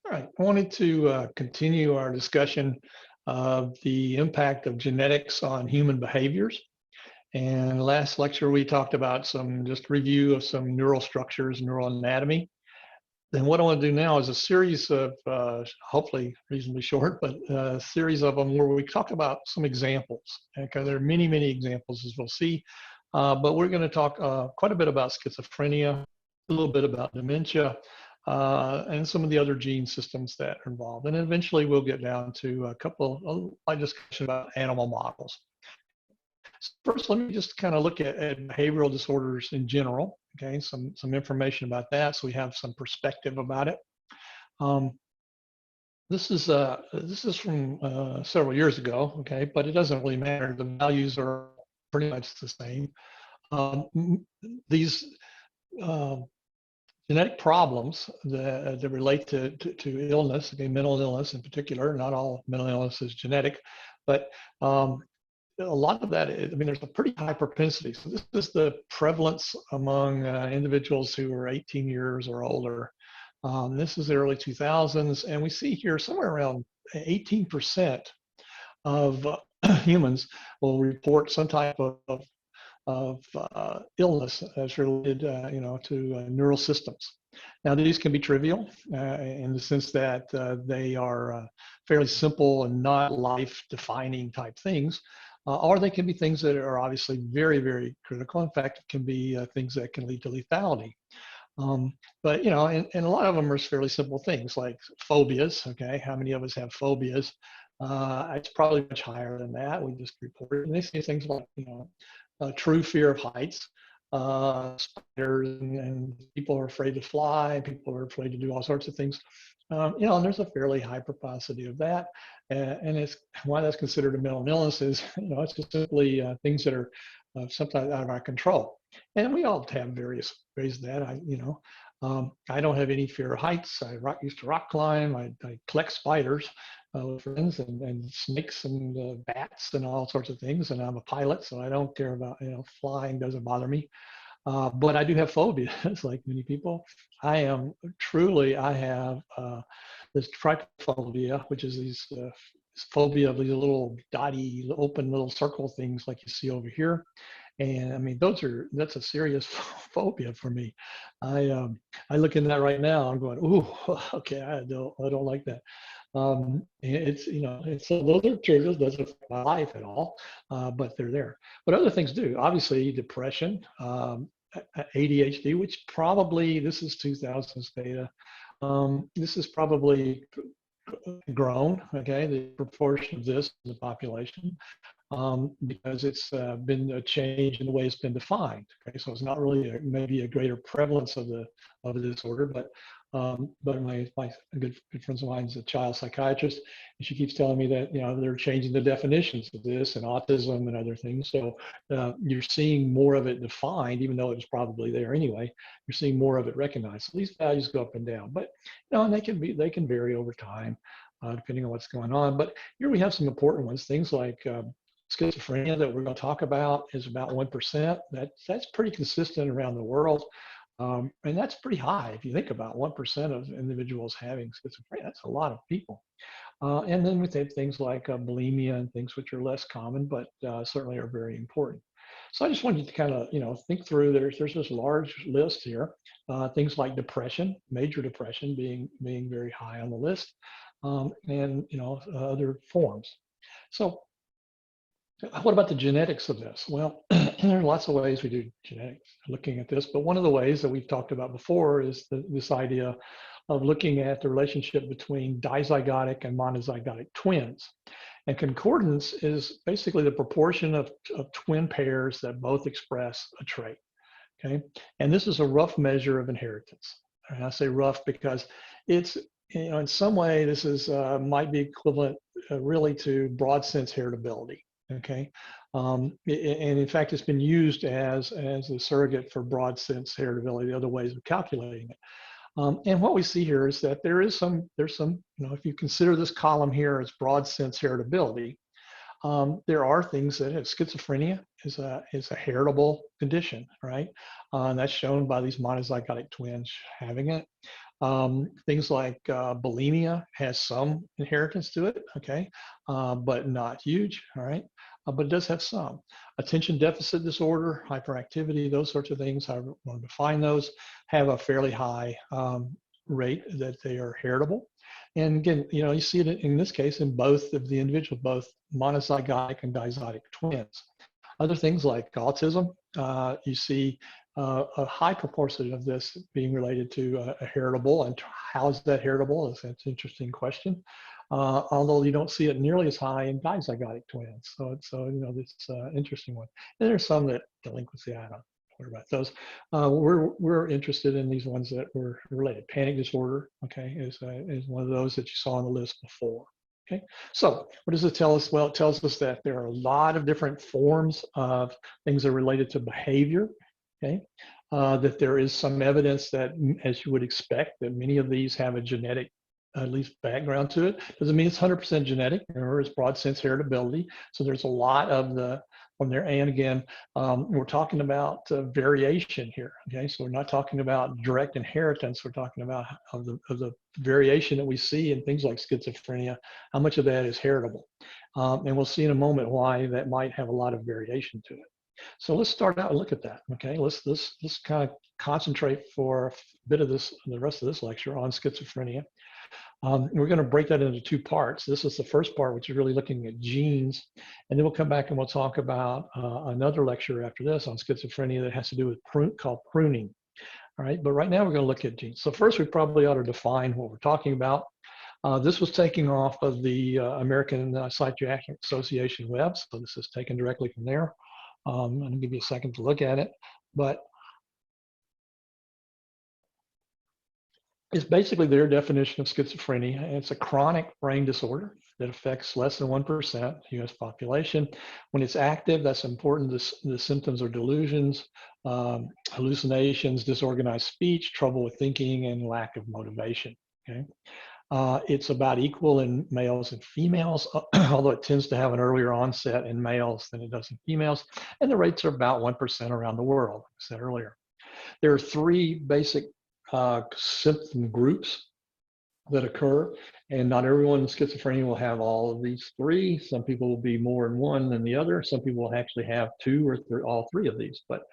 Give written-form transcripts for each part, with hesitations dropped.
All right, I wanted to continue our discussion of the impact of genetics on human behaviors. And last lecture, we talked about some just review of some neural structures, neural anatomy. Then what I want to do now is a series of, hopefully reasonably short, but a series of them where we talk about some examples. Okay, there are many, many examples as we'll see, but we're going to talk quite a bit about schizophrenia, a little bit about dementia, and some of the other gene systems that are involved. And eventually we'll get down to a couple of discussion about animal models. So first, let me just kind of look at behavioral disorders in general. Okay, some information about that, so we have some perspective about it. This is from several years ago. Okay, but it doesn't really matter. The values are pretty much the same. These genetic problems that relate to illness, okay, mental illness in particular. Not all mental illness is genetic, but a lot of that, I mean, there's a pretty high propensity. So this is the prevalence among individuals who are 18 years or older. This is the early 2000s, and we see here somewhere around 18% of humans will report some type of illness that's related, to neural systems. Now, these can be trivial in the sense that they are fairly simple and not life-defining type things. Or they can be things that are obviously very, very critical. In fact, it can be things that can lead to lethality. But, and a lot of them are fairly simple things like phobias, okay? How many of us have phobias? It's probably much higher than that. We just reported. And they say things like, true fear of heights, spiders, and people are afraid to fly, people are afraid to do all sorts of things. And there's a fairly high propensity of that. And it's why that's considered a mental illness is, it's just simply things that are sometimes out of our control. And we all have various ways of that. I don't have any fear of heights. I used to rock climb. I collect spiders with friends and snakes and bats and all sorts of things. And I'm a pilot, so I don't care about, flying doesn't bother me. But I do have phobias, like many people. I have this trypophobia, which is these phobia of these little dotty, open little circle things like you see over here. And I mean, that's a serious phobia for me. I look in that right now. I'm going, ooh, okay, I don't like that. So those are triggers. Doesn't affect my life at all, but they're there. But other things do. Obviously, depression, ADHD, which probably this is 2000s data. This is probably grown. Okay, the proportion of this in the population. Because it's been a change in the way it's been defined. Okay, so it's not really maybe a greater prevalence of the disorder, but my good friends of mine is a child psychiatrist, and she keeps telling me that they're changing the definitions of this and autism and other things. So you're seeing more of it defined, even though it was probably there anyway. You're seeing more of it recognized. So these values go up and down, but and they can vary over time. Depending on what's going on. But here we have some important ones, things like schizophrenia that we're going to talk about is about 1%. That's pretty consistent around the world. And that's pretty high if you think about 1% of individuals having schizophrenia. That's a lot of people. And then we have things like bulimia and things which are less common, but certainly are very important. So I just wanted you to kind of, think through. There's this large list here. Things like depression, major depression being very high on the list, and other forms. So what about the genetics of this? Well, there are lots of ways we do genetics, looking at this, but one of the ways that we've talked about before is this idea of looking at the relationship between dizygotic and monozygotic twins. And concordance is basically the proportion of twin pairs that both express a trait, okay? And this is a rough measure of inheritance. And I say rough because it's, in some way, this is might be equivalent really to broad sense heritability. Okay, and in fact, it's been used as a surrogate for broad sense heritability, the other ways of calculating it. And what we see here is that there's some, if you consider this column here as broad sense heritability, there are things that have schizophrenia is a heritable condition, right? And that's shown by these monozygotic twins having it. Things like bulimia has some inheritance to it, okay, but not huge, all right, but it does have some. Attention deficit disorder, hyperactivity, those sorts of things, however you want to define those, have a fairly high rate that they are heritable. And again, you know, you see it in this case in both of the individuals, both monozygotic and dizygotic twins. Other things like autism, you see a high proportion of this being related to a heritable. And how is that heritable? That's an interesting question. Although you don't see it nearly as high in dizygotic twins. So you know, it's an interesting one. And there's some that delinquency, I don't worry about those. We're interested in these ones that were related. Panic disorder, okay, is one of those that you saw on the list before. Okay, so what does it tell us? Well, it tells us that there are a lot of different forms of things that are related to behavior, okay? That there is some evidence that, as you would expect, that many of these have a genetic, at least background to it. Doesn't mean it's 100% genetic, remember it's broad sense heritability. So there's a lot of the from there. And again, we're talking about variation here, okay? So we're not talking about direct inheritance. We're talking about of the variation that we see in things like schizophrenia, how much of that is heritable. And we'll see in a moment why that might have a lot of variation to it. So let's start out and look at that, okay? Let's kind of concentrate for a bit of this, the rest of this lecture on schizophrenia. We're going to break that into two parts. This is the first part, which is really looking at genes. And then we'll come back and we'll talk about another lecture after this on schizophrenia that has to do with called pruning. All right, but right now we're going to look at genes. So first, we probably ought to define what we're talking about. This was taken off of the American Psychiatric Association web. So this is taken directly from there. I'm going to give you a second to look at it. But it's basically their definition of schizophrenia. It's a chronic brain disorder that affects less than 1% US population. When it's active, that's important. The symptoms are delusions, hallucinations, disorganized speech, trouble with thinking, and lack of motivation, okay? It's about equal in males and females, although it tends to have an earlier onset in males than it does in females. And the rates are about 1% around the world, like I said earlier. There are three basic symptom groups that occur, and not everyone with schizophrenia will have all of these three. Some people will be more in one than the other. Some people will actually have two or all three of these, but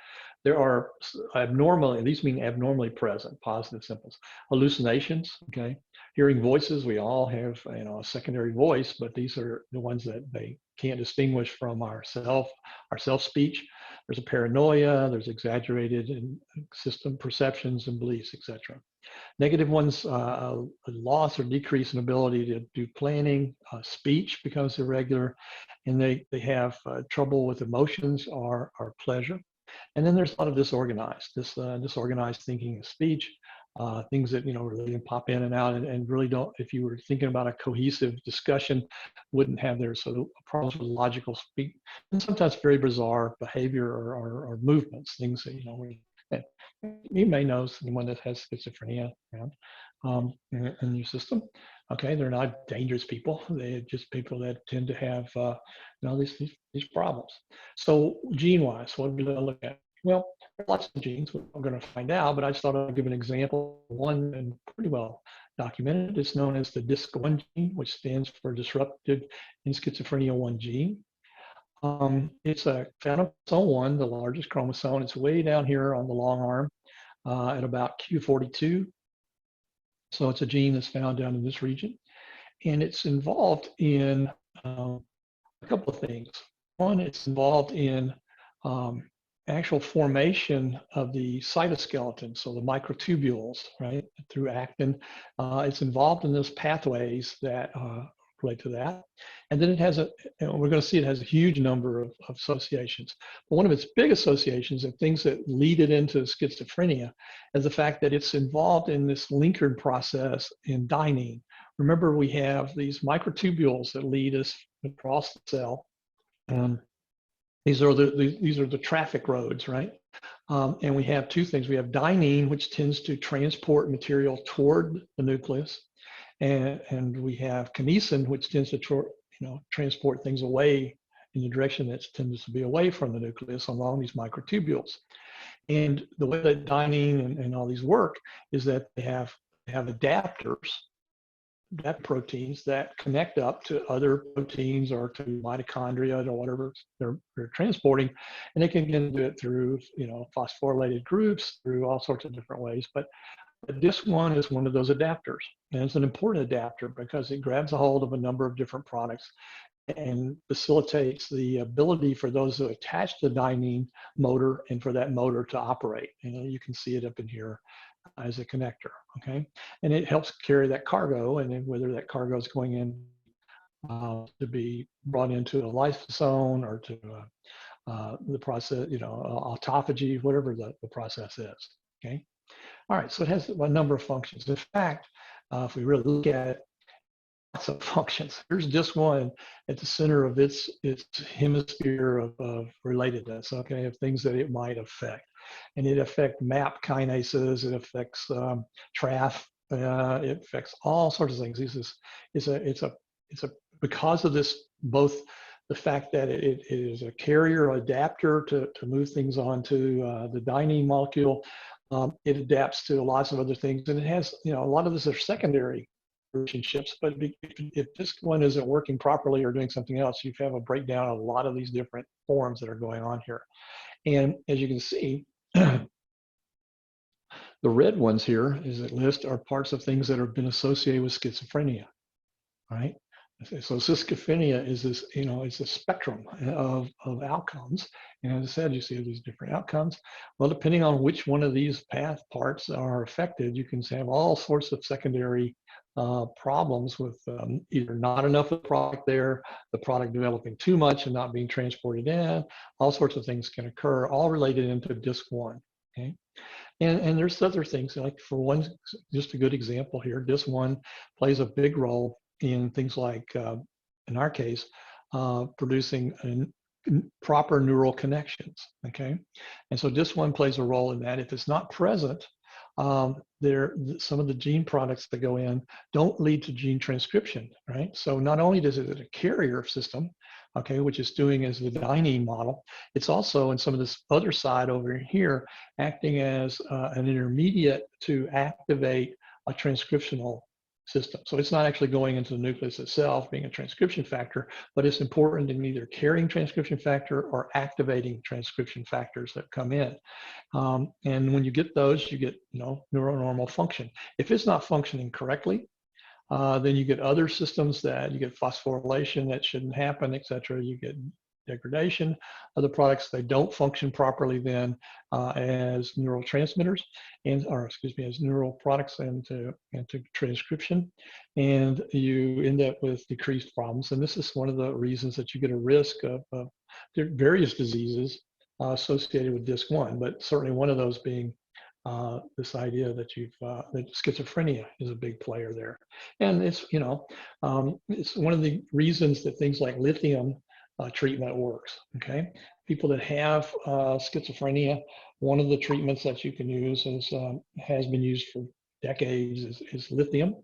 there are abnormally, these mean abnormally present, positive symptoms. Hallucinations, okay? Hearing voices, we all have, you know, a secondary voice, but these are the ones that they can't distinguish from our self-speech. There's a paranoia, there's exaggerated system perceptions and beliefs, etc. Negative ones, a loss or decrease in ability to do planning, speech becomes irregular, and they have trouble with emotions or pleasure. And then there's a lot of disorganized thinking and speech, things that, you know, really pop in and out and really don't, if you were thinking about a cohesive discussion, wouldn't have their sort of problems with logical speak, and sometimes very bizarre behavior or movements, things that, you know, you may know someone that has schizophrenia around in your system. Okay, they're not dangerous people. They're just people that tend to have you know, these problems. So gene-wise, what do we look at? Well, there are lots of genes we're going to find out, but I just thought I'd give an example. One, and pretty well documented, is known as the DISC1 gene, which stands for disrupted in schizophrenia 1 gene. It's a found on chromosome 1, the largest chromosome. It's way down here on the long arm at about Q42. So it's a gene that's found down in this region. And it's involved in a couple of things. One, it's involved in actual formation of the cytoskeleton, so the microtubules, right, through actin. It's involved in those pathways that relate to that. And then it has we're going to see it has a huge number of associations. But one of its big associations and things that lead it into schizophrenia is the fact that it's involved in this linker process in dynein. Remember, we have these microtubules that lead us across the cell. These are the traffic roads, right? And we have two things. We have dynein, which tends to transport material toward the nucleus. And we have kinesin, which tends to transport things away in the direction that tends to be away from the nucleus along these microtubules. And the way that dynein and all these work is that they have have adapters, that proteins that connect up to other proteins or to mitochondria or whatever they're transporting, and they can do it through, phosphorylated groups, through all sorts of different ways. But this one is one of those adapters, and it's an important adapter because it grabs a hold of a number of different products and facilitates the ability for those to attach the dynein motor and for that motor to operate. You can see it up in here as a connector, okay? And it helps carry that cargo, and then whether that cargo is going in to be brought into a lysosome or to the process, autophagy, whatever the process is, okay? All right, so it has a number of functions. In fact, if we really look at it, lots of functions. Here's just one at the center of its hemisphere of relatedness, okay, of things that it might affect. And it affects MAP kinases, it affects TRAF, it affects all sorts of things. It's a because of this, both the fact that it is a carrier adapter to move things onto the dynein molecule. It adapts to lots of other things, and it has, a lot of this are secondary relationships, but if this one isn't working properly or doing something else, you have a breakdown of a lot of these different forms that are going on here. And as you can see, the red ones here is that list are parts of things that have been associated with schizophrenia, right? So schizophrenia is this, it's a spectrum of outcomes. And as I said, you see these different outcomes. Well, depending on which one of these path parts are affected, you can have all sorts of secondary problems with either not enough of the product there, the product developing too much and not being transported in. All sorts of things can occur, all related into disc one, okay? And there's other things, like for one, just a good example here, disc one plays a big role in things like, in our case, producing proper neural connections, okay? And so this one plays a role in that. If it's not present, some of the gene products that go in don't lead to gene transcription, right? So not only does it a carrier system, okay, which is doing as the dynein model, it's also in some of this other side over here, acting as an intermediate to activate a transcriptional system. So it's not actually going into the nucleus itself, being a transcription factor, but it's important in either carrying transcription factor or activating transcription factors that come in. And when you get those, you get neuronormal function. If it's not functioning correctly, then you get other systems that you get phosphorylation that shouldn't happen, et cetera. You get degradation of the products. They don't function properly then as neurotransmitters as neural products and to transcription. And you end up with decreased problems. And this is one of the reasons that you get a risk of various diseases associated with disc one, but certainly one of those being this idea that that schizophrenia is a big player there. And it's, it's one of the reasons that things like lithium treatment works, okay? People that have schizophrenia, one of the treatments that you can use has been used for decades is lithium.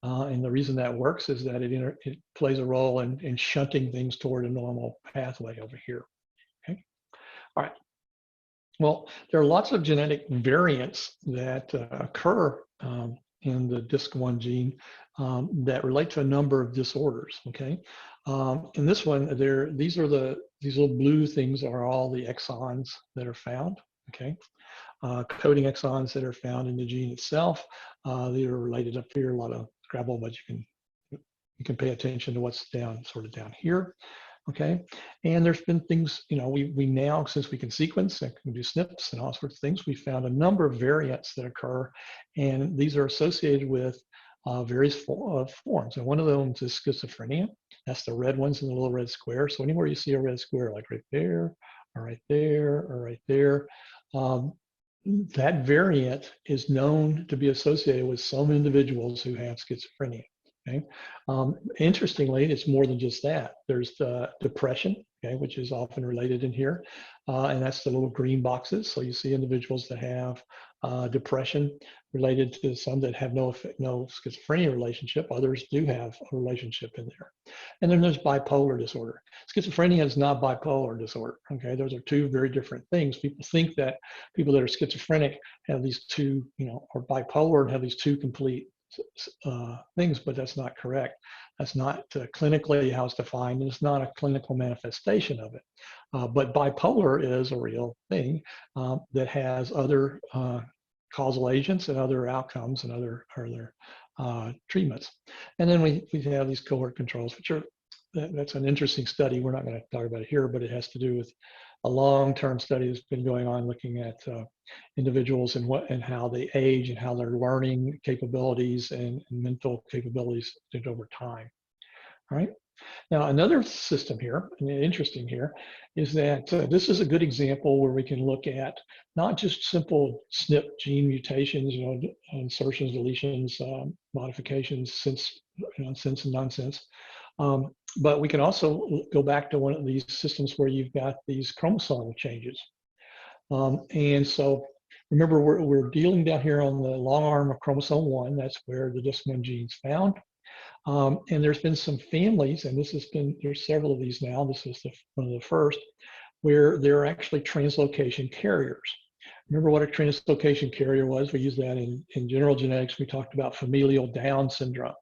And the reason that works is that it plays a role in shunting things toward a normal pathway over here, okay? All right. Well, there are lots of genetic variants that occur in the DISC1 gene that relate to a number of disorders, okay? In this one, these little blue things are all the exons that are found, okay? Coding exons that are found in the gene itself. They are related up here, a lot of Scrabble, but you can pay attention to what's down here. Okay, and there's been things, we now, since we can sequence and can do SNPs and all sorts of things, we found a number of variants that occur, and these are associated with various forms. And one of them is schizophrenia. That's the red ones in the little red square. So anywhere you see a red square, like right there, or right there, or right there, that variant is known to be associated with some individuals who have schizophrenia. Okay. Interestingly, it's more than just that. There's depression. okay, which is often related in here. And that's the little green boxes. So you see individuals that have depression related to some that have no schizophrenia relationship. Others do have a relationship in there. And then there's bipolar disorder. Schizophrenia is not bipolar disorder, okay? Those are two very different things. People think that people that are schizophrenic have these two, or bipolar and have these two complete things, but that's not correct. That's not clinically how it's defined, and it's not a clinical manifestation of it. But bipolar is a real thing that has other causal agents and other outcomes and other treatments. And then we have these cohort controls, which are, that's an interesting study. We're not going to talk about it here, but it has to do with a long-term study that's been going on looking at individuals and how they age and how their learning capabilities and mental capabilities did over time. All right. Now, another system here, and interesting here, is that this is a good example where we can look at not just simple SNP gene mutations, insertions, deletions, modifications, sense and nonsense, but we can also go back to one of these systems where you've got these chromosomal changes. And so remember, we're dealing down here on the long arm of chromosome 1. That's where the DIS1 gene's found. And there's been some families, and there's several of these now. This is one of the first, where they're actually translocation carriers. Remember what a translocation carrier was? We use that in general genetics. We talked about familial Down syndrome,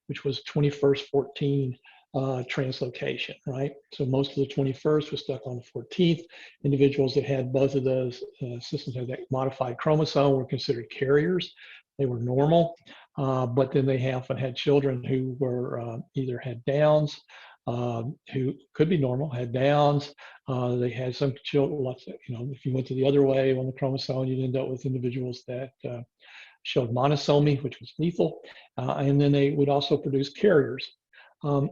which was 21st14 translocation, right? So most of the 21st was stuck on the 14th. Individuals that had both of those systems had that modified chromosome were considered carriers. They were normal, but then they often had children who were either had Downs, who could be normal, had Downs. They had some children, if you went to the other way on the chromosome, you'd end up with individuals that showed monosomy, which was lethal, and then they would also produce carriers.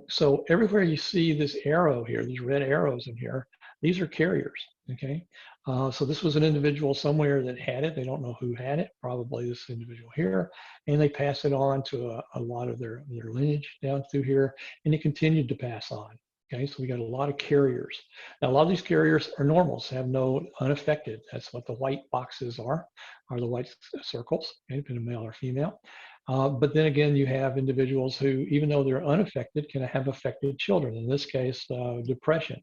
So everywhere you see this arrow here, these red arrows in here, these are carriers, okay? So this was an individual somewhere that had it. They don't know who had it, probably this individual here, and they pass it on to a lot of their lineage down through here, and it continued to pass on, okay? So we got a lot of carriers. Now, a lot of these carriers are normals, have no unaffected. That's what the white boxes are the white circles, okay, depending on male or female. But then again, you have individuals who, even though they're unaffected, can have affected children. In this case, depression.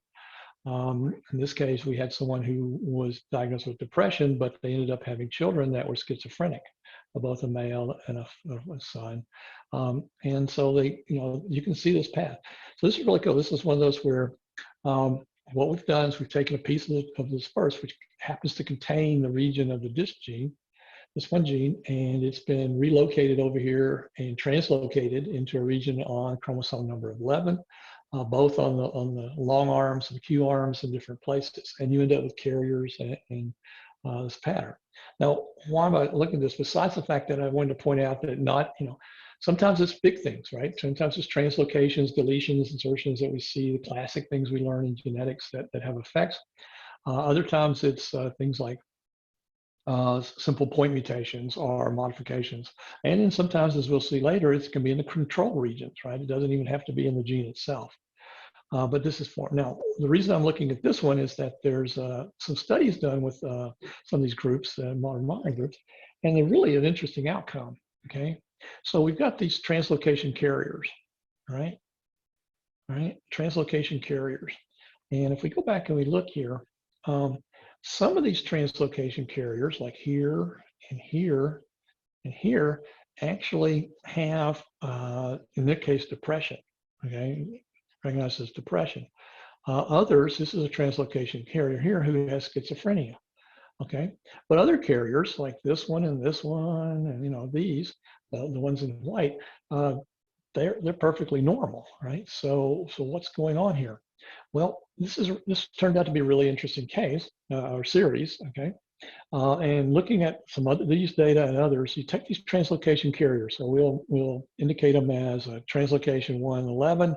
In this case, we had someone who was diagnosed with depression, but they ended up having children that were schizophrenic, both a male and a son. And so they, you can see this path. So this is really cool. This is one of those where what we've done is we've taken a piece of this first, which happens to contain the region of the DIS gene, this one gene, and it's been relocated over here and translocated into a region on chromosome number 11, both on the long arms and Q arms in different places, and you end up with carriers and this pattern. Now, why am I looking at this? Besides the fact that I wanted to point out that sometimes it's big things, right? Sometimes it's translocations, deletions, insertions that we see, the classic things we learn in genetics that have effects. Other times it's things like simple point mutations or modifications. And then sometimes, as we'll see later, it can be in the control regions, right? It doesn't even have to be in the gene itself. But this is for, now, the reason I'm looking at this one is that there's some studies done with some of these groups, modern groups, and they're really an interesting outcome, okay? So we've got these translocation carriers, right? All right, translocation carriers. And if we go back and we look here, some of these translocation carriers, like here and here and here, actually have, in this case, depression, okay? Recognized as depression. Others, this is a translocation carrier here who has schizophrenia, okay? But other carriers, like this one and these, the ones in white, they're perfectly normal, right? So what's going on here? Well, this turned out to be a really interesting case or series, okay? And looking at some other these data and others, you take these translocation carriers. So we'll indicate them as a translocation 111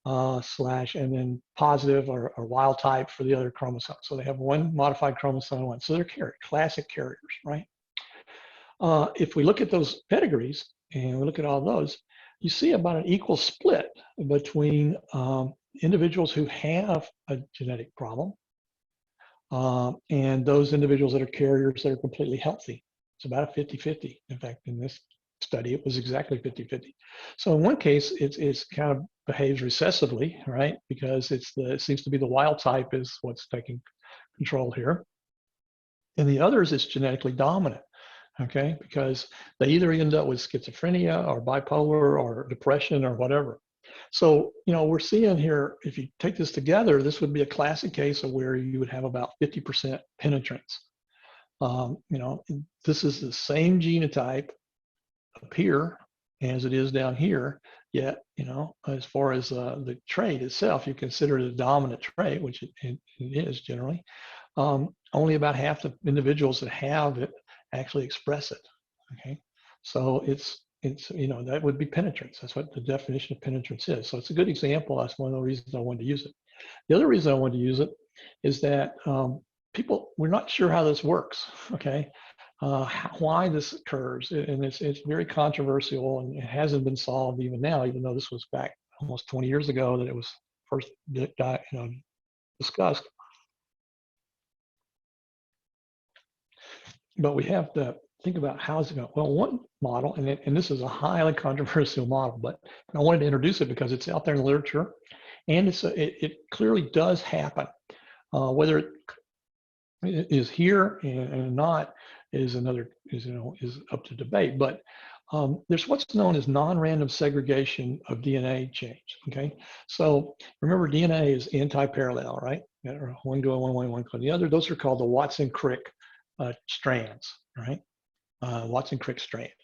and then positive or wild type for the other chromosome. So they have one modified chromosome one. So they're classic carriers, right? If we look at those pedigrees and we look at all those, you see about an equal split between individuals who have a genetic problem, and those individuals that are carriers that are completely healthy. It's about a 50-50. In fact, in this study, it was exactly 50-50. So in one case, it's kind of behaves recessively, right? Because it seems to be the wild type is what's taking control here. In the others, it's genetically dominant, okay? Because they either end up with schizophrenia or bipolar or depression or whatever. So, we're seeing here, if you take this together, this would be a classic case of where you would have about 50% penetrance. This is the same genotype up here as it is down here, yet, as far as the trait itself, you consider it a dominant trait, which it is generally. Only about half the individuals that have it actually express it, okay? So it's that would be penetrance. That's what the definition of penetrance is. So it's a good example. That's one of the reasons I wanted to use it. The other reason I wanted to use it is that we're not sure how this works, okay? Why this occurs, and it's very controversial, and it hasn't been solved even now, even though this was back almost 20 years ago that it was first discussed. But we have to think about how is it going. Well, one model, and this is a highly controversial model, but I wanted to introduce it because it's out there in the literature, and it clearly does happen. Whether it is here and not is up to debate. But there's what's known as non-random segregation of DNA change. Okay, so remember, DNA is anti-parallel, right? One going one way, one going the other. Those are called the Watson-Crick strands, right? Watson-Crick strands.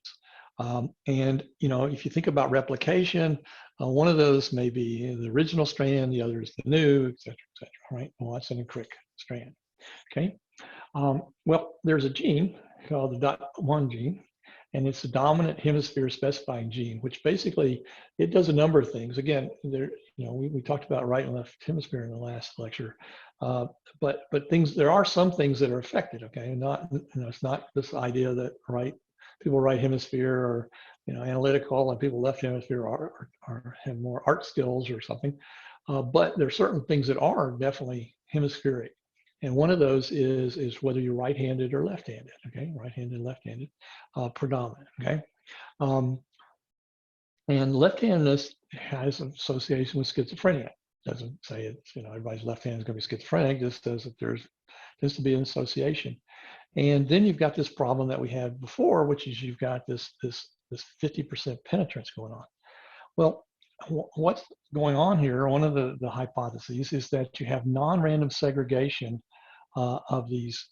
And if you think about replication, one of those may be the original strand, the other is the new, et cetera, right? Watson and Crick strand. Okay. Well, there's a gene called the DOT1 gene, and it's the dominant hemisphere specifying gene, which basically it does a number of things. Again, we talked about right and left hemisphere in the last lecture, but there are some things that are affected. Okay, it's not this idea that people right hemisphere are analytical and people left hemisphere have more art skills or something, but there are certain things that are definitely hemispheric. And one of those is whether you're right-handed or left-handed, okay? Right-handed, left-handed, predominant, okay? And left-handedness has an association with schizophrenia. Doesn't say it's, everybody's left-handed is going to be schizophrenic, just says that there's to be an association. And then you've got this problem that we had before, which is you've got this 50% penetrance going on. Well, what's going on here, one of the hypotheses is that you have non-random segregation of these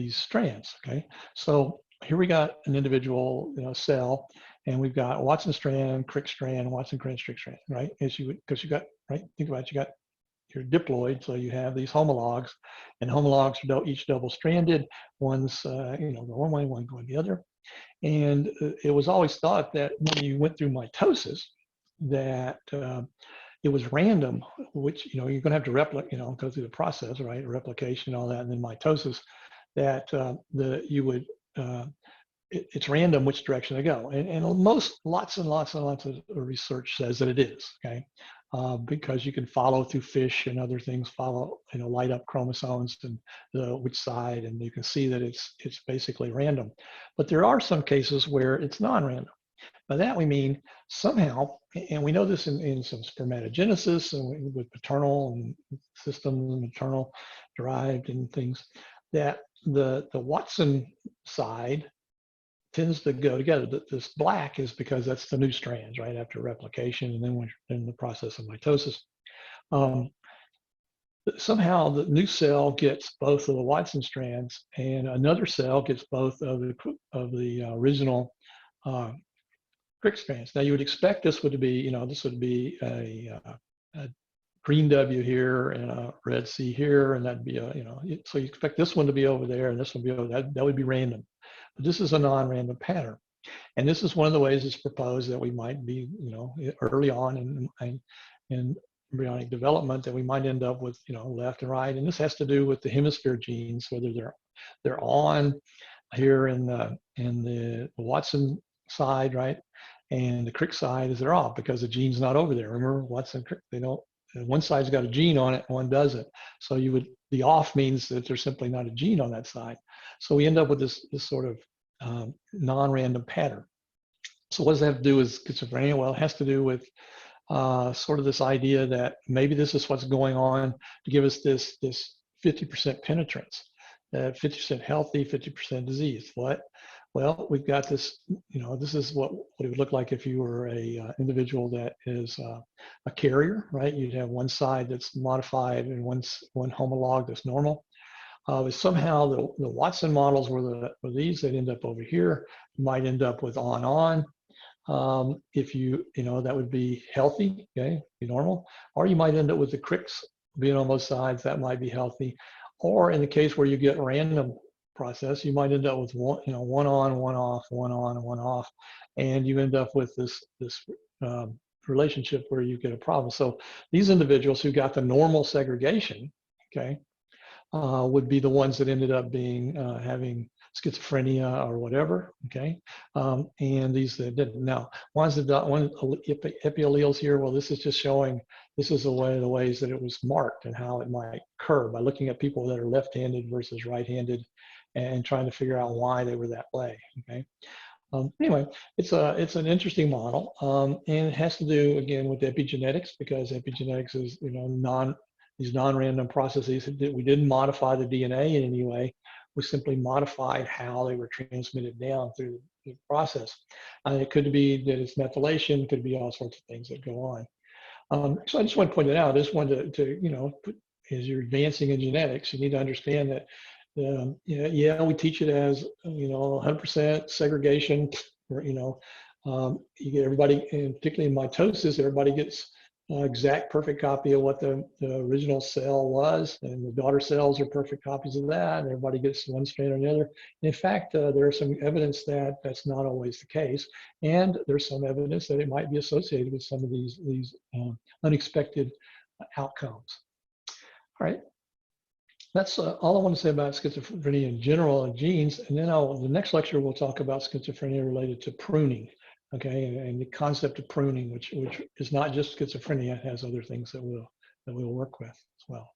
strands. Okay, so here we got an individual cell, and we've got Watson strand, Crick strand, Watson Crick strand, right? Because you got think about it, you got your diploid, so you have these homologs, and homologs are each double-stranded. One's go one way, one going the other, and it was always thought that when you went through mitosis, that it was random, which you're going to have to replicate, go through the process, right? Replication, all that, and then mitosis. That it's random which direction they go, and lots and lots of research says that it is, okay, because you can follow through fish and other things, light up chromosomes and which side, and you can see that it's basically random. But there are some cases where it's non-random. By that we mean somehow, and we know this in some spermatogenesis and with paternal and systems, maternal derived and things, that the Watson side tends to go together. This black is because that's the new strands, right, after replication, and then when you're in the process of mitosis. Somehow the new cell gets both of the Watson strands, and another cell gets both of the original Crick strands. Now you would expect this would be, this would be a green W here and a red C here, and that'd be so you expect this one to be over there and this one be over there. That would be random. But this is a non-random pattern. And this is one of the ways it's proposed that we might be, early on in embryonic development, that we might end up with, left and right. And this has to do with the hemisphere genes, whether they're on here in the Watson side, right? And the Crick side is they're off because the gene's not over there. Remember, Watson Crick, one side's got a gene on it, one doesn't. So the off means that there's simply not a gene on that side. So we end up with this sort of non-random pattern. So what does that have to do with schizophrenia? Well, it has to do with sort of this idea that maybe this is what's going on to give us this 50% penetrance, 50% healthy, 50% disease. What? Well, we've got this, this is what it would look like if you were a individual that is a carrier, right? You'd have one side that's modified and one homolog that's normal. But somehow the Watson models were these that end up over here. You might end up with on. If that would be healthy, okay, be normal. Or you might end up with the Cricks being on both sides, that might be healthy. Or in the case where you get random process, you might end up with one on, one off, one on, one off, and you end up with this relationship where you get a problem. So these individuals who got the normal segregation, okay, would be the ones that ended up being having schizophrenia or whatever, okay? And these that didn't. Now, one epi alleles here, well, this is just showing, this is the ways that it was marked and how it might occur by looking at people that are left-handed versus right-handed and trying to figure out why they were that way, okay? Anyway, it's an interesting model, and it has to do, again, with epigenetics, because epigenetics is, these non-random processes. We didn't modify the DNA in any way. We simply modified how they were transmitted down through the process. It could be that it's methylation, it could be all sorts of things that go on. So I just want to point it out. I just wanted to as you're advancing in genetics, you need to understand that, we teach it as, 100% segregation, or, you get everybody, and particularly in mitosis, everybody gets exact perfect copy of what the original cell was, and the daughter cells are perfect copies of that, and everybody gets one strand or the other. And in fact, there's some evidence that that's not always the case, and there's some evidence that it might be associated with some of these unexpected outcomes. All right, that's all I want to say about schizophrenia in general and genes, and then the next lecture we'll talk about schizophrenia related to pruning. Okay, and the concept of pruning, which is not just schizophrenia, it has other things that we'll work with as well.